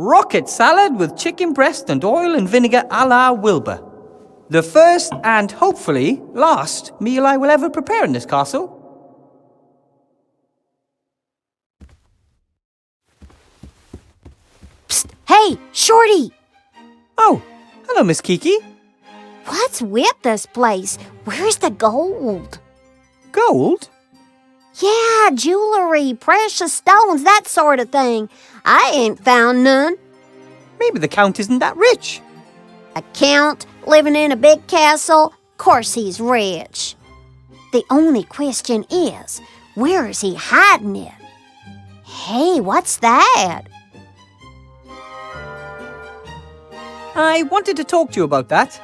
Rocket salad with chicken breast and oil and vinegar a la Wilbur. The first and hopefully last meal I will ever prepare in this castle. Psst! Hey, Shorty! Oh, hello, Miss Kiki. What's with this place? Where's the gold? Gold? Yeah, jewelry, precious stones, that sort of thing. I ain't found none. Maybe the Count isn't that rich. A count living in a big castle? Course he's rich. The only question is, where is he hiding it? Hey, what's that? I wanted to talk to you about that.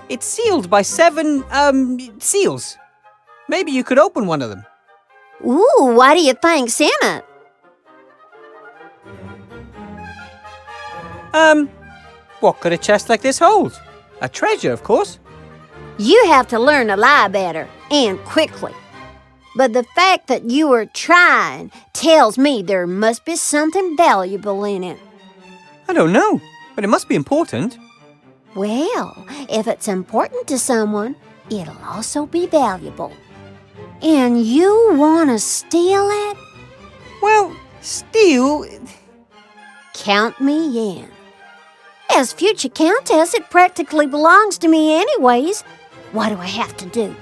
It's sealed by 7, seals. Maybe you could open one of them. Ooh, what do you think's in it? What could a chest like this hold? A treasure, of course. You have to learn to lie better, and quickly. But the fact that you are trying tells me there must be something valuable in it. I don't know, but it must be important. Well, if it's important to someone, it'll also be valuable. And you want to steal it? Well, steal... Count me in. As future countess, it practically belongs to me anyways. What do I have to do?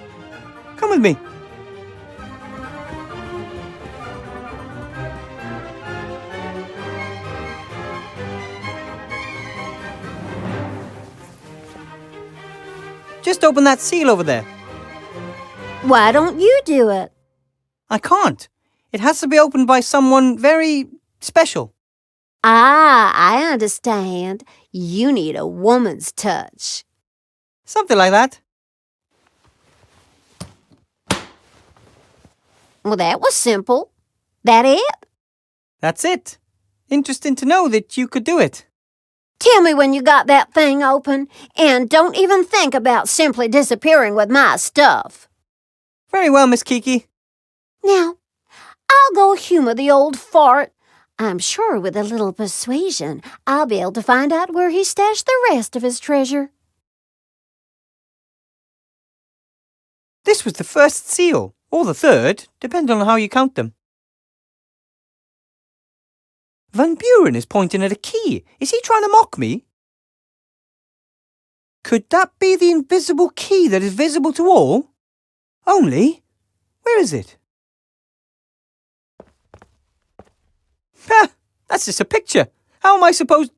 Come with me. Just open that seal over there. Why don't you do it? I can't. It has to be opened by someone very special. Ah, I understand. You need a woman's touch. Something like that. Well, that was simple. That it? That's it. Interesting to know that you could do it. Tell me when you got that thing open, and don't even think about simply disappearing with my stuff. Very well, Miss Kiki. Now, I'll go humor the old fart. I'm sure with a little persuasion, I'll be able to find out where he stashed the rest of his treasure. This was the first seal, or the third, depending on how you count them. Van Buren is pointing at a key. Is he trying to mock me? Could that be the invisible key that is visible to all? Only, where is it? Ha! That's just a picture. How am I supposed...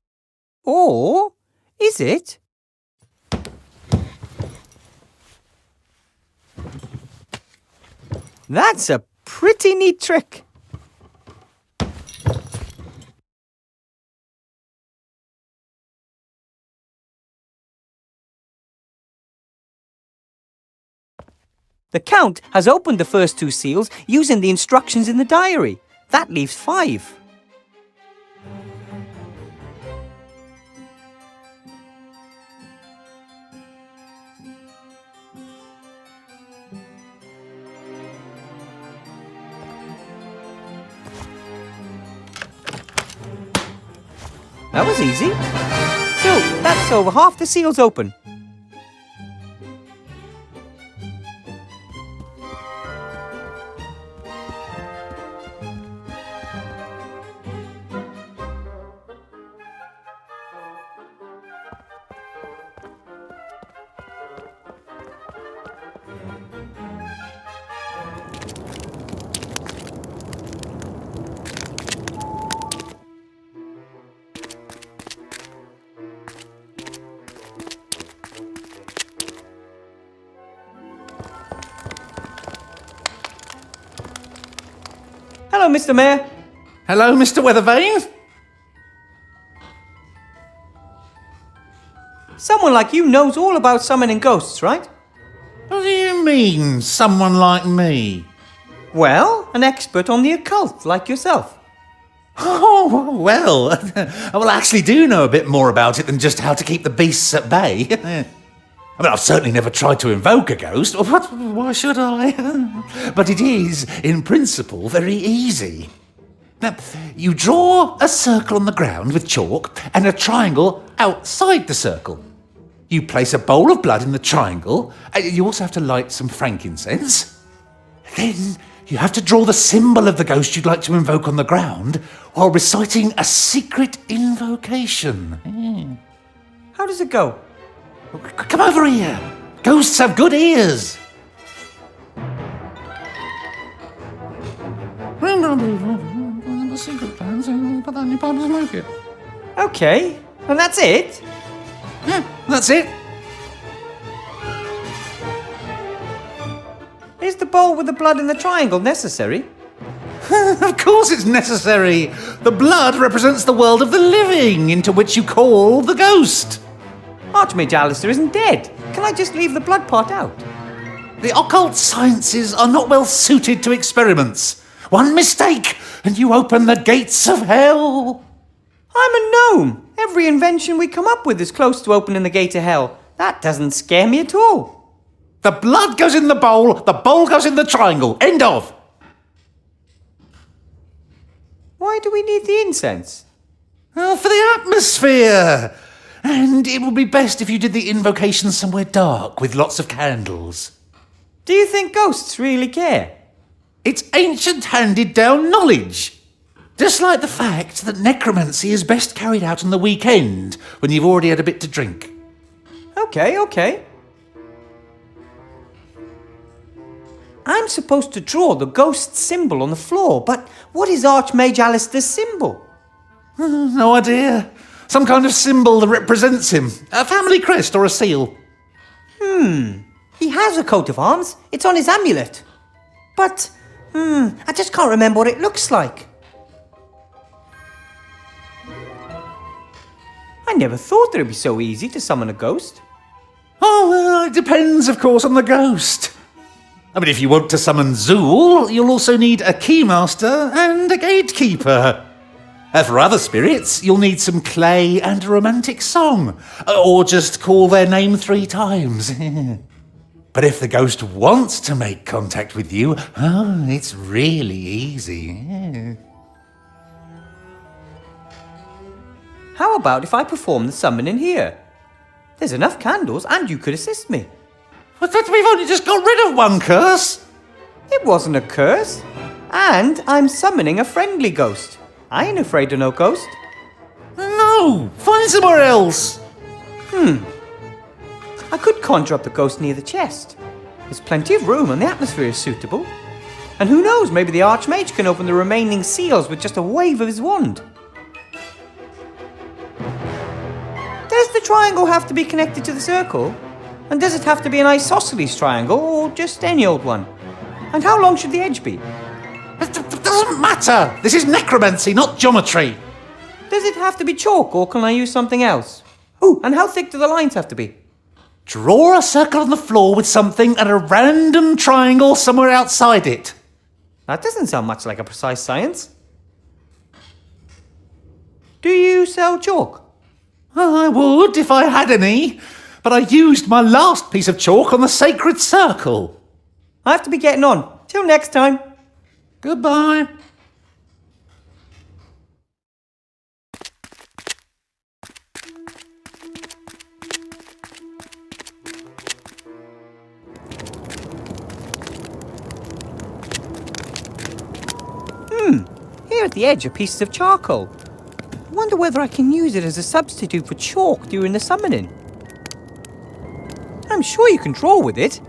Or is it? That's a pretty neat trick. The Count has opened the first 2 seals using the instructions in the diary. That leaves 5. That was easy. So, that's over half the seals open. Hello, Mr. Mayor. Hello, Mr. Weathervane? Someone like you knows all about summoning ghosts, right? What do you mean, someone like me? Well, an expert on the occult, like yourself. Oh, well, I actually do know a bit more about it than just how to keep the beasts at bay. I mean, I've certainly never tried to invoke a ghost. Why should I? But it is, in principle, very easy. Now, you draw a circle on the ground with chalk and a triangle outside the circle. You place a bowl of blood in the triangle, and you also have to light some frankincense. Then you have to draw the symbol of the ghost you'd like to invoke on the ground while reciting a secret invocation. How does it go? Come over here. Ghosts have good ears. Okay, and that's it? Yeah, that's it. Is the bowl with the blood in the triangle necessary? Of course it's necessary. The blood represents the world of the living, into which you call the ghost. Archmage Alistair isn't dead. Can I just leave the blood part out? The occult sciences are not well suited to experiments. One mistake, and you open the gates of hell. I'm a gnome. Every invention we come up with is close to opening the gate of hell. That doesn't scare me at all. The blood goes in the bowl goes in the triangle. End of. Why do we need the incense? Oh, for the atmosphere. And it would be best if you did the invocation somewhere dark with lots of candles. Do you think ghosts really care? It's ancient handed-down knowledge. Just like the fact that necromancy is best carried out on the weekend when you've already had a bit to drink. Okay. I'm supposed to draw the ghost symbol on the floor, but what is Archmage Alistair's symbol? No idea. Some kind of symbol that represents him. A family crest or a seal. He has a coat of arms. It's on his amulet. But, I just can't remember what it looks like. I never thought that it'd be so easy to summon a ghost. Oh, well, it depends, of course, on the ghost. I mean, if you want to summon Zool, you'll also need a keymaster and a gatekeeper. For other spirits, you'll need some clay and a romantic song. Or just call their name 3 times. But if the ghost wants to make contact with you, it's really easy. How about if I perform the summoning here? There's enough candles and you could assist me. But we've only just got rid of one curse. It wasn't a curse. And I'm summoning a friendly ghost. I ain't afraid of no ghost. No, find somewhere else. I could conjure up the ghost near the chest. There's plenty of room and the atmosphere is suitable. And who knows, maybe the Archmage can open the remaining seals with just a wave of his wand. Does the triangle have to be connected to the circle? And does it have to be an isosceles triangle or just any old one? And how long should the edge be? It doesn't matter. This is necromancy, not geometry. Does it have to be chalk or can I use something else? Oh, and how thick do the lines have to be? Draw a circle on the floor with something and a random triangle somewhere outside it. That doesn't sound much like a precise science. Do you sell chalk? I would if I had any, but I used my last piece of chalk on the sacred circle. I have to be getting on. Till next time. Goodbye. Here at the edge are pieces of charcoal. I wonder whether I can use it as a substitute for chalk during the summoning. I'm sure you can draw with it.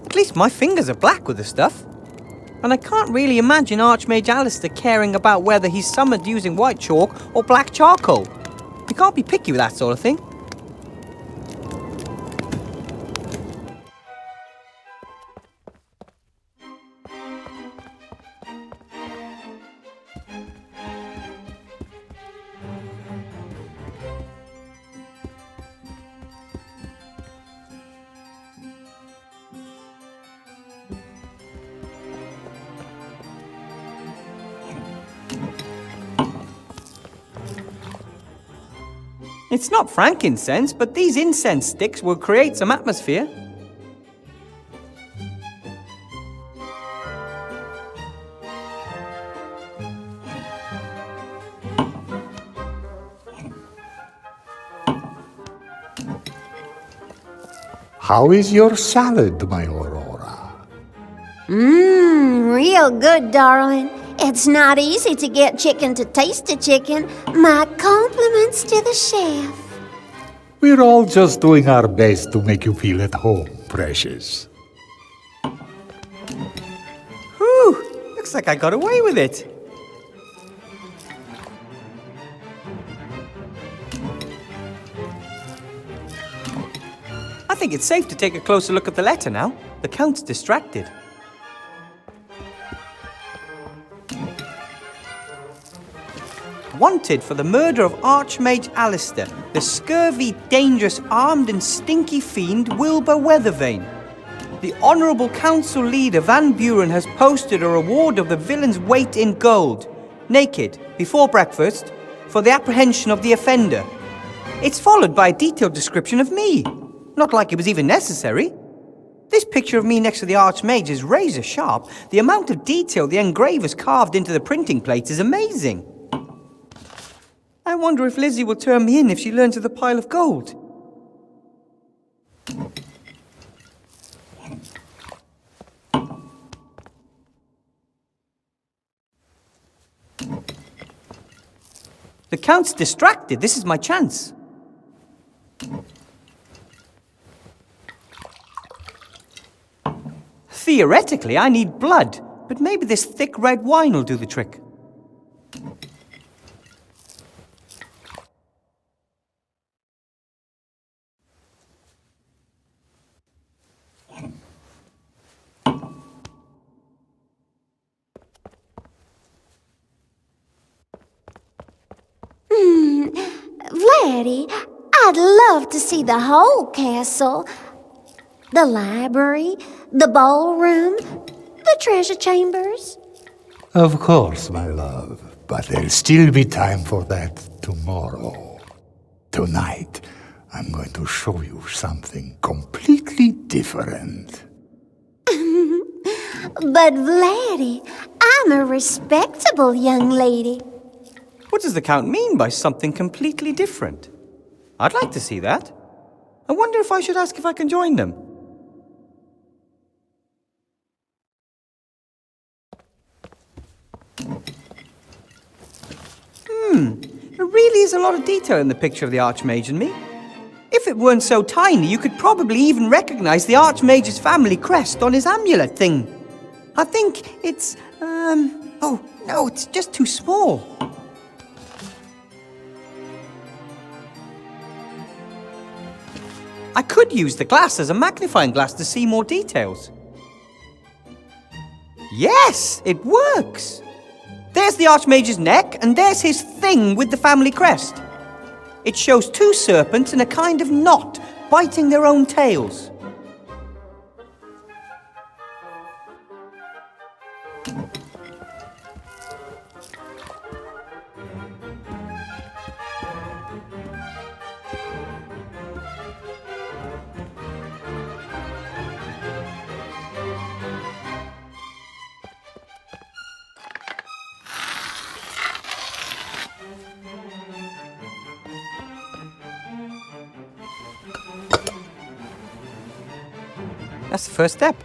At least my fingers are black with the stuff. And I can't really imagine Archmage Alistair caring about whether he's summoned using white chalk or black charcoal. You can't be picky with that sort of thing. It's not frankincense, but these incense sticks will create some atmosphere. How is your salad, my Aurora? Real good, darling. It's not easy to get chicken to taste a chicken. My compliments to the chef. We're all just doing our best to make you feel at home, precious. Whew, looks like I got away with it. I think it's safe to take a closer look at the letter now. The Count's distracted. Wanted for the murder of Archmage Alistair, the scurvy, dangerous, armed and stinky fiend Wilbur Weathervane. The Honourable Council Leader Van Buren has posted a reward of the villain's weight in gold, naked, before breakfast, for the apprehension of the offender. It's followed by a detailed description of me. Not like it was even necessary. This picture of me next to the Archmage is razor sharp. The amount of detail the engravers carved into the printing plates is amazing. I wonder if Lizzie will turn me in if she learns of the pile of gold. The Count's distracted. This is my chance. Theoretically, I need blood, but maybe this thick red wine will do the trick. Vladdy, I'd love to see the whole castle. The library, the ballroom, the treasure chambers. Of course, my love, but there'll still be time for that tomorrow. Tonight, I'm going to show you something completely different. But Vladdy, I'm a respectable young lady. What does the Count mean by something completely different? I'd like to see that. I wonder if I should ask if I can join them. There really is a lot of detail in the picture of the Archmage and me. If it weren't so tiny, you could probably even recognize the Archmage's family crest on his amulet thing. I think it's, oh, no, it's just too small. I could use the glass as a magnifying glass to see more details. Yes, it works! There's the Archmage's neck, and there's his thing with the family crest. It shows two serpents in a kind of knot, biting their own tails. That's the first step.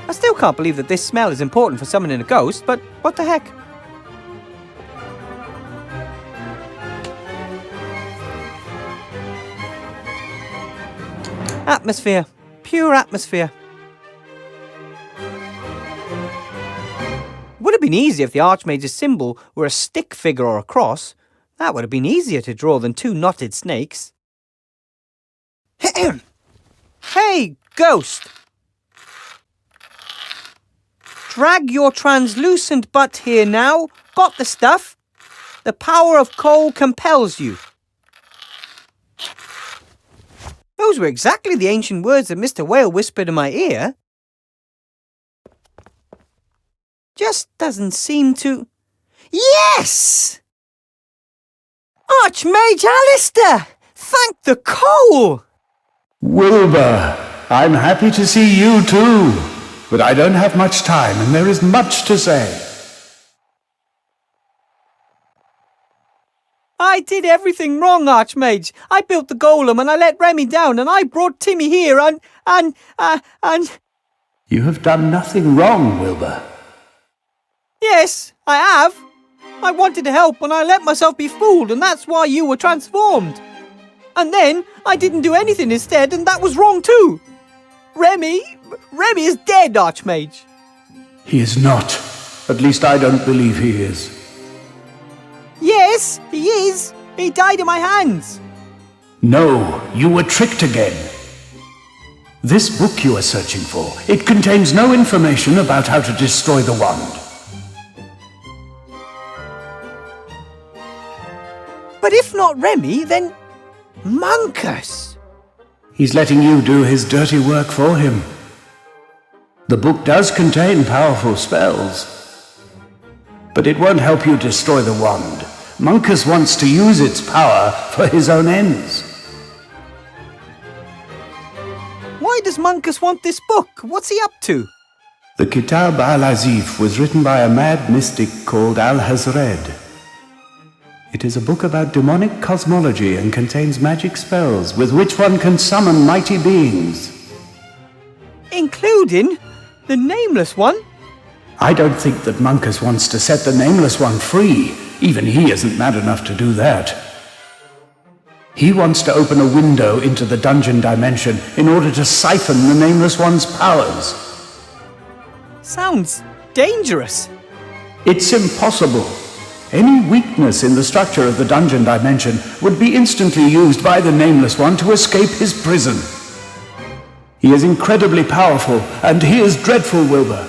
I still can't believe that this smell is important for summoning a ghost, but what the heck? Atmosphere. Pure atmosphere. Would have been easier if the Archmage's symbol were a stick figure or a cross. That would have been easier to draw than two knotted snakes. Hey, ghost! Drag your translucent butt here now. Got the stuff? The power of coal compels you. Those were exactly the ancient words that Mr. Whale whispered in my ear. Just doesn't seem to... Yes! Archmage Alistair! Thank the coal! Wilbur, I'm happy to see you too. but I don't have much time and there is much to say. I did everything wrong, Archmage. I built the golem and I let Remy down and I brought Timmy here and... You have done nothing wrong, Wilbur. Yes, I have. I wanted to help and I let myself be fooled and that's why you were transformed. And then I didn't do anything instead and that was wrong too. Remy is dead, Archmage. He is not. At least I don't believe he is. Yes, he is. He died in my hands. No, you were tricked again. This book you are searching for, it contains no information about how to destroy the wand. But if not Remy, then Monkus. He's letting you do his dirty work for him. The book does contain powerful spells, but it won't help you destroy the wand. Monkus wants to use its power for his own ends. Why does Monkus want this book? What's he up to? The Kitab al-Azif was written by a mad mystic called Al-Hazred. It is a book about demonic cosmology and contains magic spells with which one can summon mighty beings. Including the Nameless One? I don't think that Monkus wants to set the Nameless One free. Even he isn't mad enough to do that. He wants to open a window into the dungeon dimension in order to siphon the Nameless One's powers. Sounds dangerous. It's impossible. Any weakness in the structure of the dungeon dimension would be instantly used by the Nameless One to escape his prison. He is incredibly powerful, and he is dreadful, Wilbur.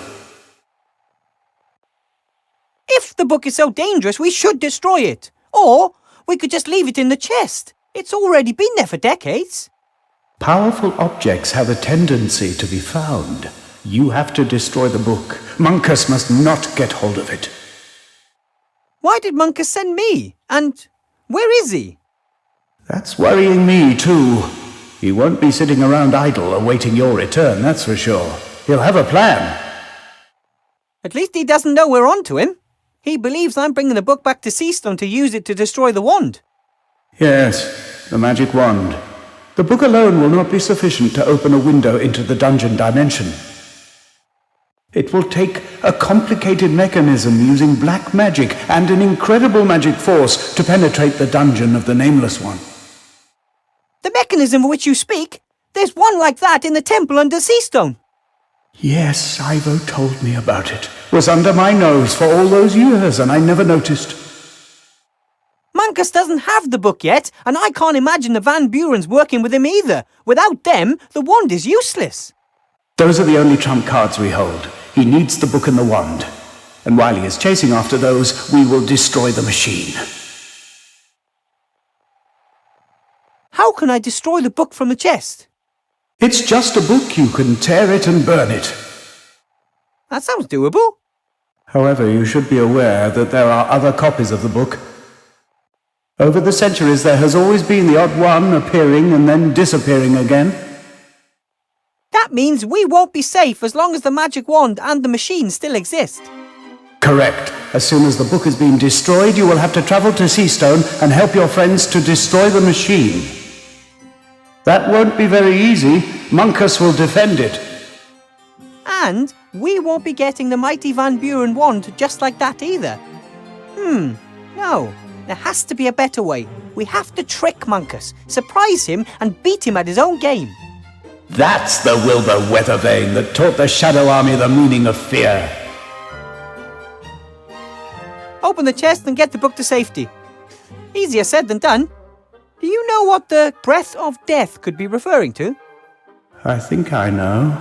If the book is so dangerous, we should destroy it. Or we could just leave it in the chest. It's already been there for decades. Powerful objects have a tendency to be found. You have to destroy the book. Monkus must not get hold of it. Why did Monkus send me? And where is he? That's worrying me, too. He won't be sitting around idle awaiting your return, that's for sure. He'll have a plan. At least he doesn't know we're on to him. He believes I'm bringing the book back to Seastone to use it to destroy the wand. Yes, the magic wand. The book alone will not be sufficient to open a window into the dungeon dimension. It will take a complicated mechanism using black magic and an incredible magic force to penetrate the dungeon of the Nameless One. The mechanism of which you speak? There's one like that in the temple under Seastone. Yes, Ivo told me about it. Was under my nose for all those years and I never noticed. Monkus doesn't have the book yet, and I can't imagine the Van Burens working with him either. Without them, the wand is useless. Those are the only trump cards we hold. He needs the book and the wand. And while he is chasing after those, we will destroy the machine. How can I destroy the book from the chest? It's just a book. You can tear it and burn it. That sounds doable. However, you should be aware that there are other copies of the book. Over the centuries, there has always been the odd one appearing and then disappearing again. That means we won't be safe as long as the magic wand and the machine still exist. Correct. As soon as the book has been destroyed, you will have to travel to Seastone and help your friends to destroy the machine. That won't be very easy. Monkus will defend it. And we won't be getting the mighty Van Buren wand just like that either. No. There has to be a better way. We have to trick Monkus, surprise him, and beat him at his own game. That's the Wilbur Weathervane that taught the Shadow Army the meaning of fear. Open the chest and get the book to safety. Easier said than done. Do you know what the breath of death could be referring to? I think I know.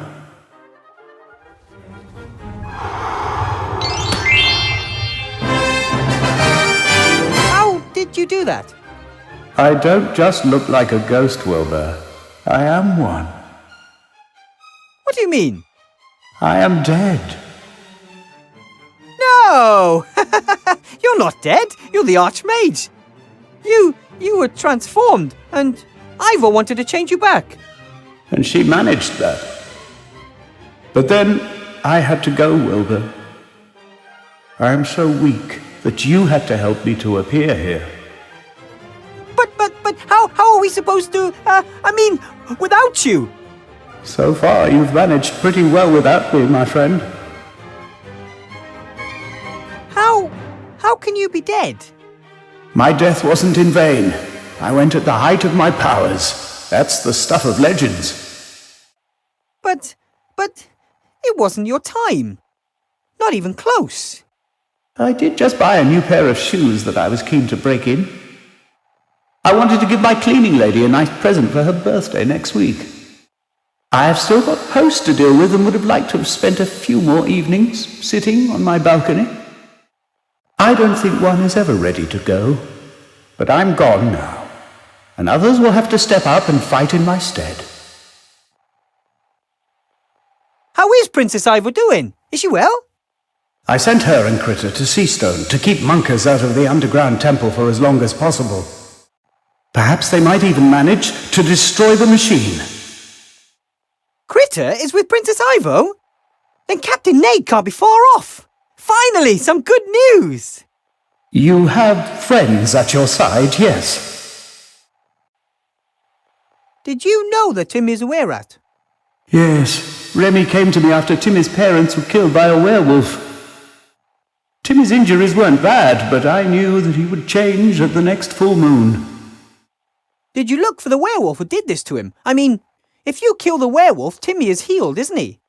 How did you do that? I don't just look like a ghost, Wilbur. I am one. What do you mean? I am dead. No! You're not dead. You're the Archmage. You were transformed, and Ivo wanted to change you back. And she managed that. But then I had to go, Wilbur. I am so weak that you had to help me to appear here. But how are we supposed to, without you? So far, you've managed pretty well without me, my friend. How can you be dead? My death wasn't in vain. I went at the height of my powers. That's the stuff of legends. But it wasn't your time. Not even close. I did just buy a new pair of shoes that I was keen to break in. I wanted to give my cleaning lady a nice present for her birthday next week. I have still got posts to deal with and would have liked to have spent a few more evenings sitting on my balcony. I don't think one is ever ready to go, but I'm gone now, and others will have to step up and fight in my stead. How is Princess Ivor doing? Is she well? I sent her and Critter to Seastone to keep monkers out of the underground temple for as long as possible. Perhaps they might even manage to destroy the machine. Critter is with Princess Ivo? Then Captain Nate can't be far off. Finally, some good news. You have friends at your side, yes? Did you know that Tim is a were-rat? Yes. Remy came to me after Timmy's parents were killed by a werewolf. Timmy's injuries weren't bad, but I knew that he would change at the next full moon. Did you look for the werewolf who did this to him? I mean, if you kill the werewolf, Timmy is healed, isn't he?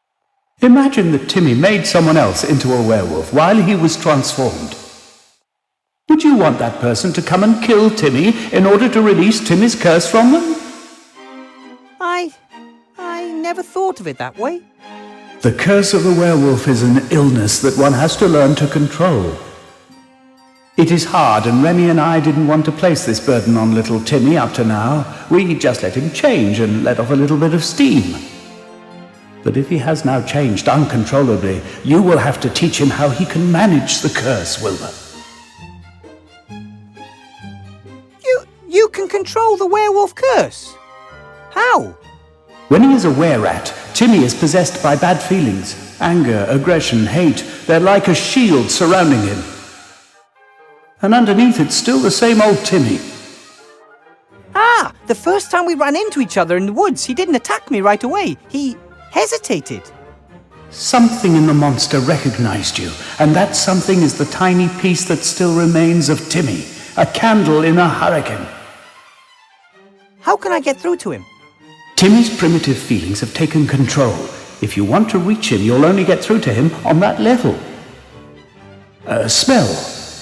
Imagine that Timmy made someone else into a werewolf while he was transformed. Would you want that person to come and kill Timmy in order to release Timmy's curse from them? I never thought of it that way. The curse of the werewolf is an illness that one has to learn to control. It is hard, and Remy and I didn't want to place this burden on little Timmy up to now. We just let him change and let off a little bit of steam. But if he has now changed uncontrollably, you will have to teach him how he can manage the curse, Wilbur. You can control the werewolf curse? How? When he is a were-rat, Timmy is possessed by bad feelings. Anger, aggression, hate. They're like a shield surrounding him. And underneath it's still the same old Timmy. The first time we ran into each other in the woods, he didn't attack me right away. He hesitated. Something in the monster recognized you, and that something is the tiny piece that still remains of Timmy. A candle in a hurricane. How can I get through to him? Timmy's primitive feelings have taken control. If you want to reach him, you'll only get through to him on that level. A smell,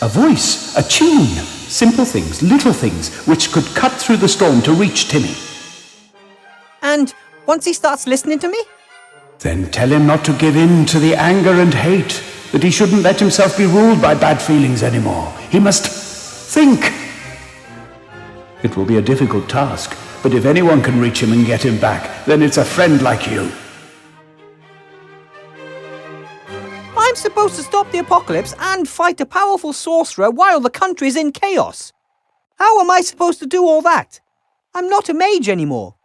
a voice, a tune, simple things, little things, which could cut through the storm to reach Timmy. And once he starts listening to me? Then tell him not to give in to the anger and hate, that he shouldn't let himself be ruled by bad feelings anymore. He must think. It will be a difficult task, but if anyone can reach him and get him back, then it's a friend like you. I'm supposed to stop the apocalypse and fight a powerful sorcerer while the country's in chaos. How am I supposed to do all that? I'm not a mage anymore.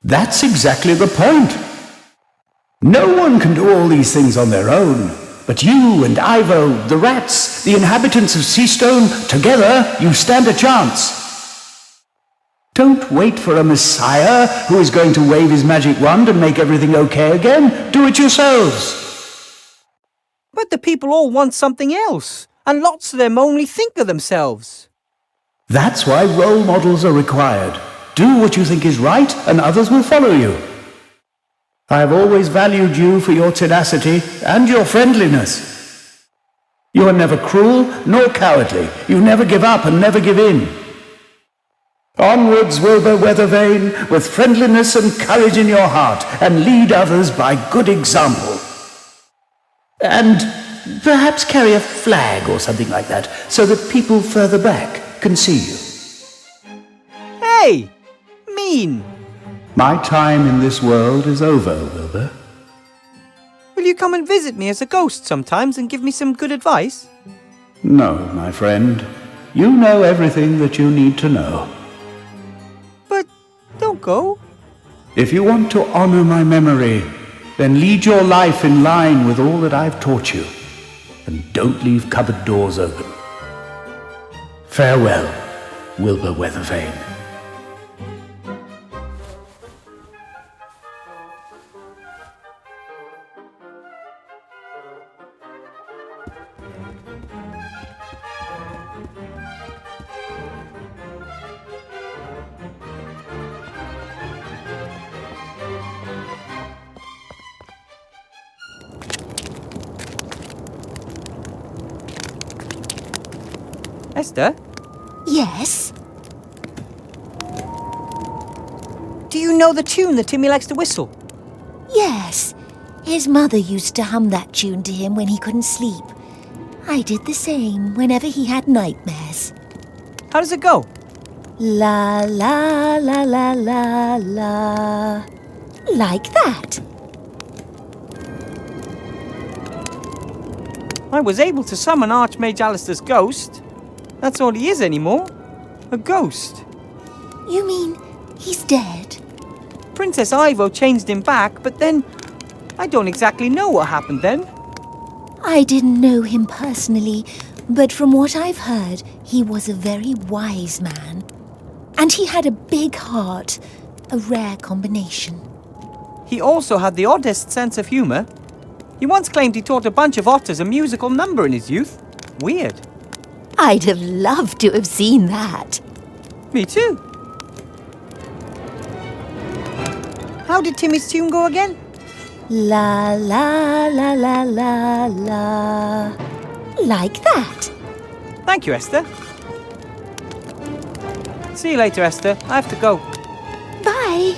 That's exactly the point. No one can do all these things on their own. But you and Ivo, the rats, the inhabitants of Seastone, together you stand a chance. Don't wait for a messiah who is going to wave his magic wand and make everything okay again. Do it yourselves. But the people all want something else, and lots of them only think of themselves. That's why role models are required. Do what you think is right, and others will follow you. I have always valued you for your tenacity and your friendliness. You are never cruel nor cowardly. You never give up and never give in. Onwards, Wilbur Weathervane, with friendliness and courage in your heart, and lead others by good example. And perhaps carry a flag or something like that, so that people further back can see you. Hey! Mean! My time in this world is over, Wilbur. Will you come and visit me as a ghost sometimes and give me some good advice? No, my friend. You know everything that you need to know. But don't go. If you want to honor my memory, Then lead your life in line with all that I've taught you, and don't leave cupboard doors open. Farewell, Wilbur Weathervane. Esther, Yes? do you know the tune that Timmy likes to whistle? Yes. His mother used to hum that tune to him when he couldn't sleep. I did the same whenever he had nightmares. How does it go? La la la la la la. Like that. I was able to summon Archmage Alistair's ghost. That's all he is anymore. A ghost. You mean he's dead? Princess Ivo changed him back, but then I don't exactly know what happened then. I didn't know him personally, but from what I've heard, he was a very wise man. And he had a big heart, a rare combination. He also had the oddest sense of humour. He once claimed he taught a bunch of otters a musical number in his youth. Weird. I'd have loved to have seen that. Me too. How did Timmy's tune go again? La la la la la la. Like that. Thank you, Esther. See you later, Esther. I have to go. Bye.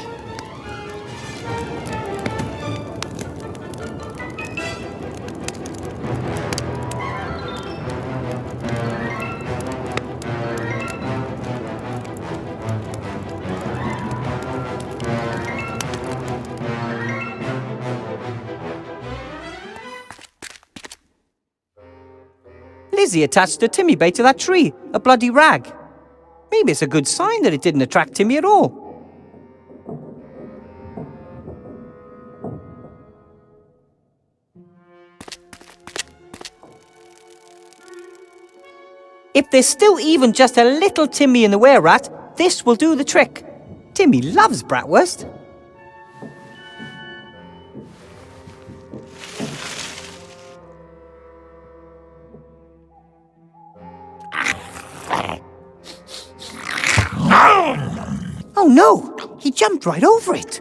Lizzie attached a Timmy bait to that tree, a bloody rag. Maybe it's a good sign that it didn't attract Timmy at all. If there's still even just a little Timmy in the were-rat, this will do the trick. Timmy loves bratwurst. Oh no! He jumped right over it.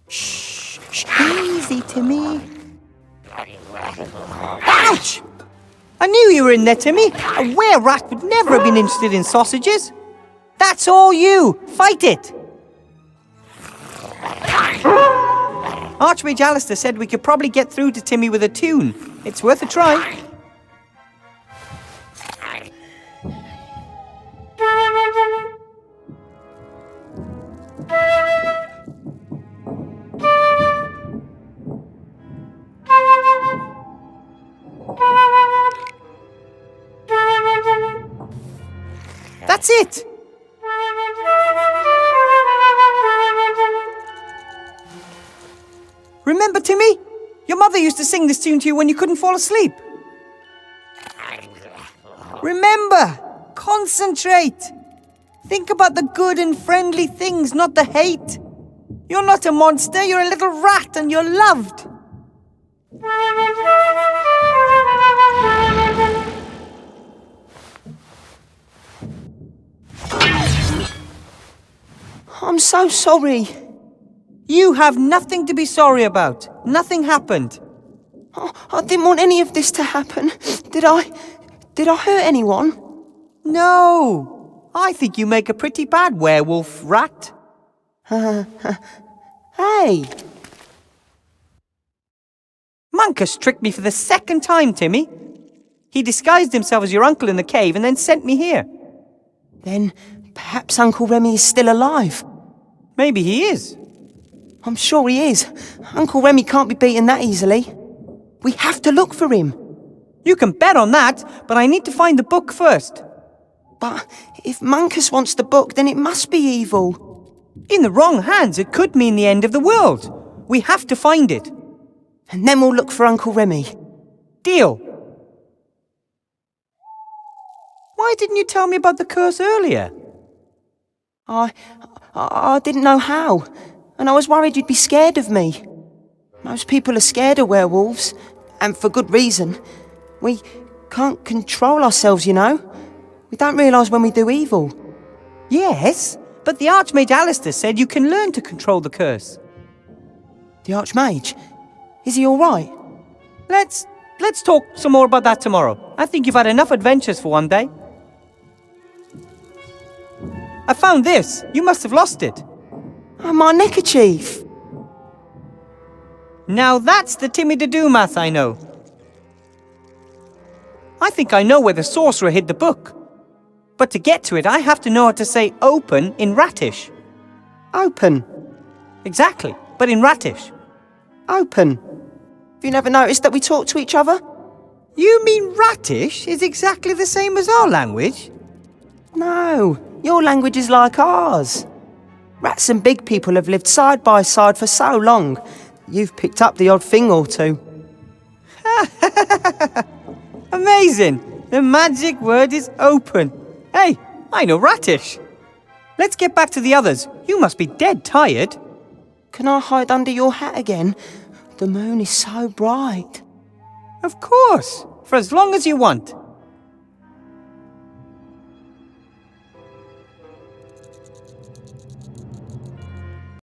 Shh, easy, Timmy. Ouch! I knew you were in there, Timmy. A were-rat would never have been interested in sausages. That's all you. Fight it. Archmage Alistair said we could probably get through to Timmy with a tune. It's worth a try. That's it! Remember, Timmy? Your mother used to sing this tune to you when you couldn't fall asleep. Remember! Concentrate! Think about the good and friendly things, not the hate. You're not a monster, you're a little rat and you're loved. I'm so sorry. You have nothing to be sorry about. Nothing happened. I didn't want any of this to happen. Did I? Did I hurt anyone? No. I think you make a pretty bad werewolf rat. Hey. Munkus tricked me for the second time, Timmy. He disguised himself as your uncle in the cave and then sent me here. Then perhaps Uncle Remy is still alive. Maybe he is. I'm sure he is. Uncle Remy can't be beaten that easily. We have to look for him. You can bet on that, but I need to find the book first. But if Munkus wants the book, then it must be evil. In the wrong hands, it could mean the end of the world. We have to find it. And then we'll look for Uncle Remy. Deal. Why didn't you tell me about the curse earlier? I didn't know how, and I was worried you'd be scared of me. Most people are scared of werewolves, and for good reason. We can't control ourselves, you know. We don't realise when we do evil. Yes, but the Archmage Alistair said you can learn to control the curse. The Archmage? Is he all right? Let's talk some more about that tomorrow. I think you've had enough adventures for one day. I found this. You must have lost it. Oh, my neckerchief. Now that's the Timmy the Doomath I know. I think I know where the sorcerer hid the book. But to get to it, I have to know how to say open in Ratish. Open? Exactly, but in Ratish. Open? Have you never noticed that we talk to each other? You mean Ratish is exactly the same as our language? No, your language is like ours. Rats and big people have lived side by side for so long. You've picked up the odd thing or two. Amazing! The magic word is open. Hey, I know Ratish. Let's get back to the others. You must be dead tired. Can I hide under your hat again? The moon is so bright. Of course, for as long as you want.